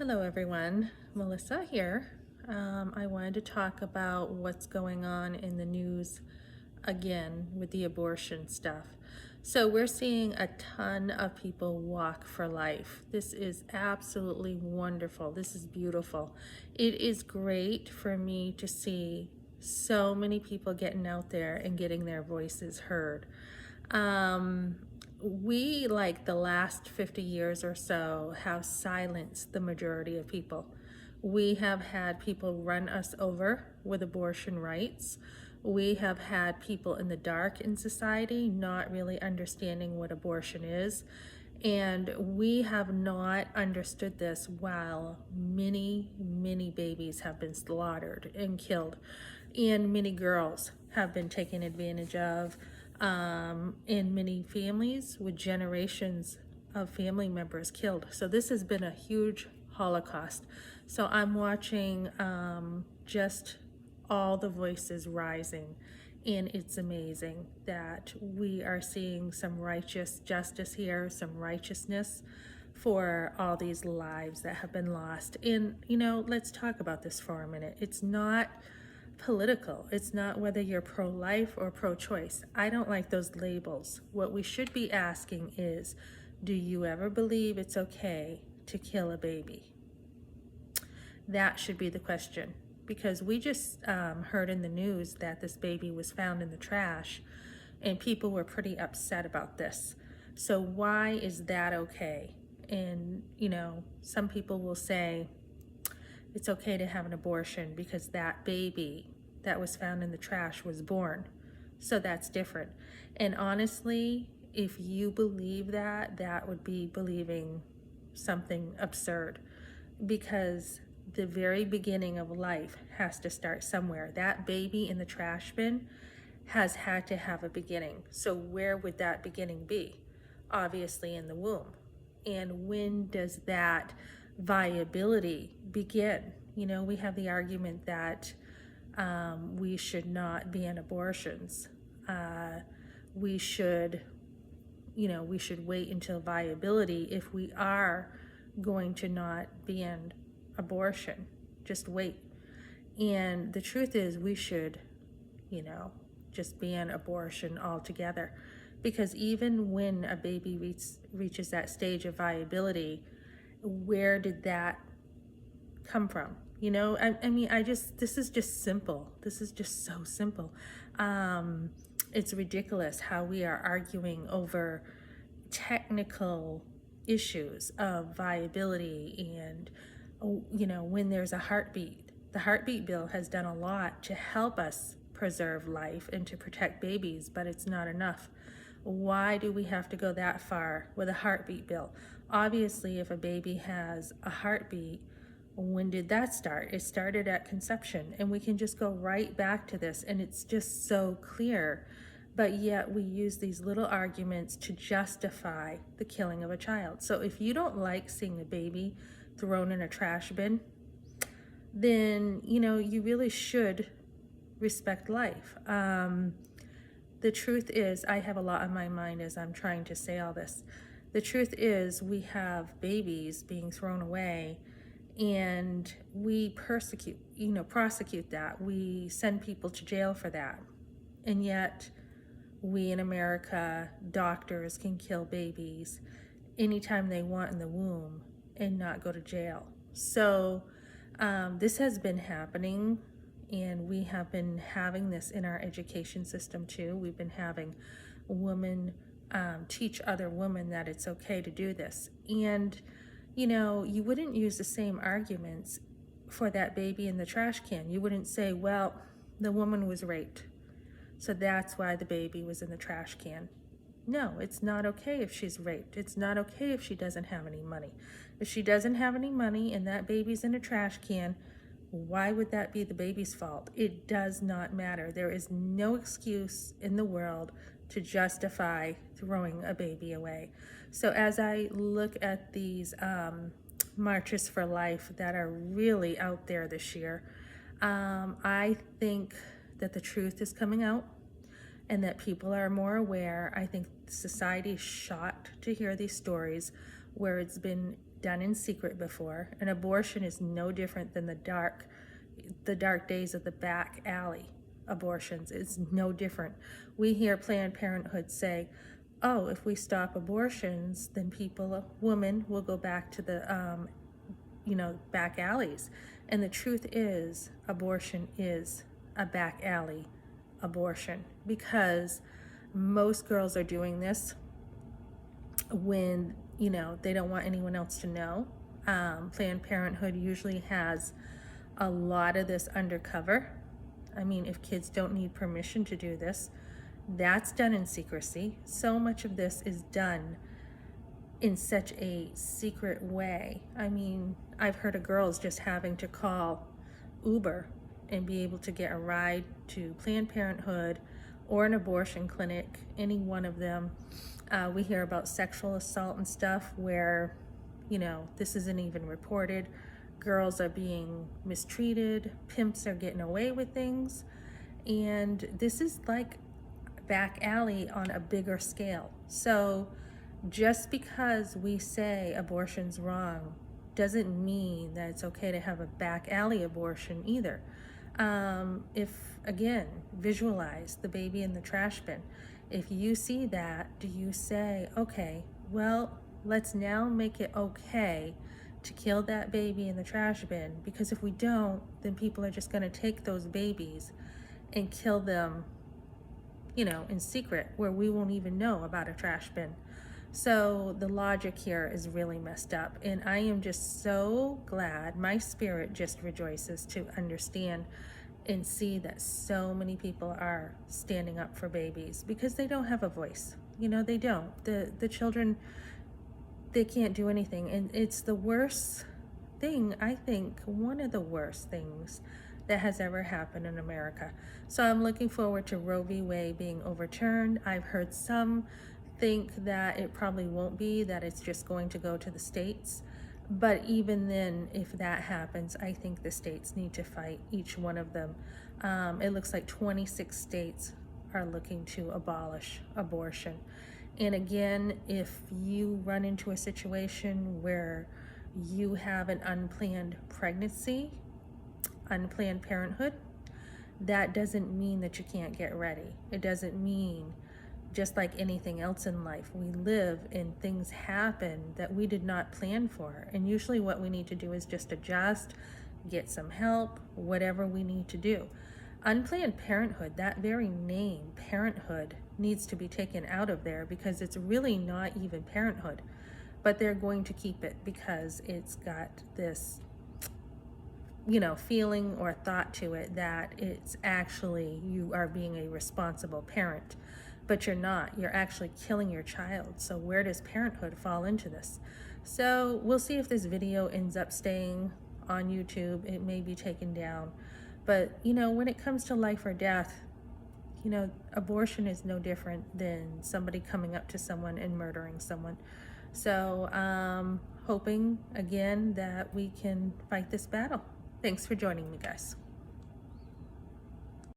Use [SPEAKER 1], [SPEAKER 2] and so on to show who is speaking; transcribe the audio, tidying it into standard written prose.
[SPEAKER 1] Hello everyone, Melissa here. I wanted to talk about what's going on in the news again with the abortion stuff. So we're seeing a ton of people walk for life. This is absolutely wonderful. This is beautiful. It is great for me to see so many people getting out there and getting their voices heard. We, like the last 50 years or so, have silenced the majority of people. We have had people run us over with abortion rights. We have had people in the dark in society not really understanding what abortion is. And we have not understood this while many babies have been slaughtered and killed. And many girls have been taken advantage of in many families with generations of family members killed. So this has been a huge Holocaust. So I'm watching just all the voices rising, and it's amazing that we are seeing some righteous justice here, some righteousness for all these lives that have been lost. And, let's talk about this for a minute. It's not political. It's not whether you're pro-life or pro-choice. I don't like those labels. What we should be asking is, do you ever believe it's okay to kill a baby? That should be the question, because we just heard in the news that this baby was found in the trash and people were pretty upset about this. So why is that okay? And, some people will say it's okay to have an abortion because that baby that was found in the trash was born. So that's different. And honestly, if you believe that, that would be believing something absurd, because the very beginning of life has to start somewhere. That baby in the trash bin has had to have a beginning. So where would that beginning be? Obviously in the womb. And when does that viability begin? We have the argument that we should not ban abortions. We should wait until viability if we are going to not ban abortion. Just wait. And the truth is, we should, just ban abortion altogether, because even when a baby reaches that stage of viability, where did that come from? This is just simple. This is just so simple. It's ridiculous how we are arguing over technical issues of viability and, when there's a heartbeat. The heartbeat bill has done a lot to help us preserve life and to protect babies, but it's not enough. Why do we have to go that far with a heartbeat bill? Obviously, if a baby has a heartbeat, when did that start? It started at conception, and we can just go right back to this, and it's just so clear. But yet we use these little arguments to justify the killing of a child. So if you don't like seeing a baby thrown in a trash bin, then, you really should respect life. The truth is, I have a lot on my mind as I'm trying to say all this. The truth is, we have babies being thrown away, and we prosecute that. We send people to jail for that. And yet, we in America, doctors can kill babies anytime they want in the womb and not go to jail. So this has been happening, and we have been having this in our education system too. We've been having women teach other women that it's okay to do this. And, you wouldn't use the same arguments for that baby in the trash can. You wouldn't say, well, the woman was raped, so that's why the baby was in the trash can. No, it's not okay if she's raped. It's not okay if she doesn't have any money. If she doesn't have any money and that baby's in a trash can, why would that be the baby's fault? It does not matter. There is no excuse in the world to justify throwing a baby away. So as I look at these marches for life that are really out there this year, I think that the truth is coming out and that people are more aware. I think society is shocked to hear these stories where it's been done in secret before. An abortion is no different than the dark days of the back alley abortions. It's no different. We hear Planned Parenthood say, oh, if we stop abortions, then women will go back to the back alleys. And the truth is, abortion is a back alley abortion, because most girls are doing this when they don't want anyone else to know. Planned Parenthood usually has a lot of this undercover. I mean, if kids don't need permission to do this, that's done in secrecy. So much of this is done in such a secret way. I mean, I've heard of girls just having to call Uber and be able to get a ride to Planned Parenthood or an abortion clinic, any one of them. We hear about sexual assault and stuff where, this isn't even reported. Girls are being mistreated, pimps are getting away with things, and this is like back alley on a bigger scale. So just because we say abortion's wrong doesn't mean that it's okay to have a back alley abortion either. Again, visualize the baby in the trash bin. If you see that, do you say, okay, well, let's now make it okay to kill that baby in the trash bin? Because if we don't, then people are just going to take those babies and kill them, in secret, where we won't even know about a trash bin. So the logic here is really messed up, and I am just so glad, my spirit just rejoices to understand and see that so many people are standing up for babies, because they don't have a voice. They don't. The children, they can't do anything, and it's the worst thing, I think, one of the worst things that has ever happened in America. So I'm looking forward to Roe v. Wade being overturned. I've heard some think that it probably won't be, that it's just going to go to the states. But even then, if that happens, I think the states need to fight, each one of them. It looks like 26 states are looking to abolish abortion. And again, if you run into a situation where you have an unplanned pregnancy, unplanned parenthood, that doesn't mean that you can't get ready. It doesn't mean, just like anything else in life, we live and things happen that we did not plan for. And usually what we need to do is just adjust, get some help, whatever we need to do. Unplanned parenthood, that very name, parenthood, needs to be taken out of there, because it's really not even parenthood. But they're going to keep it because it's got this feeling or thought to it that it's actually, you are being a responsible parent. But you're not. You're actually killing your child. So where does parenthood fall into this? So we'll see if this video ends up staying on YouTube. It may be taken down. But, when it comes to life or death, abortion is no different than somebody coming up to someone and murdering someone. So hoping, again, that we can fight this battle. Thanks for joining me, guys.